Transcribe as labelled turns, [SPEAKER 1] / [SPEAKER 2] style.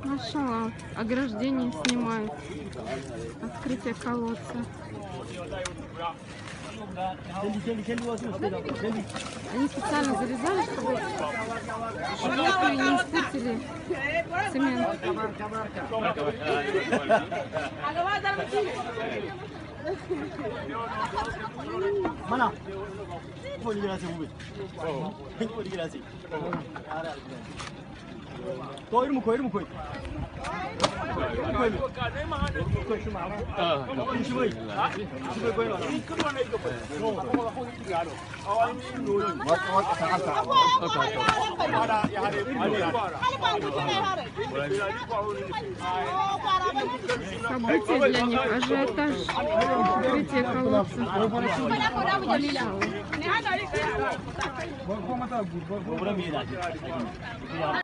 [SPEAKER 1] Машалла, ограждение снимают. Открытие колодца. Они специально зарезали, чтобы животные не испортили цемент.
[SPEAKER 2] Mana? Boleh jelasin mungkin. Boleh jelasin. Kau ilmu kau.
[SPEAKER 1] Событие для них, ажиотаж, открытие колодца. Машалла.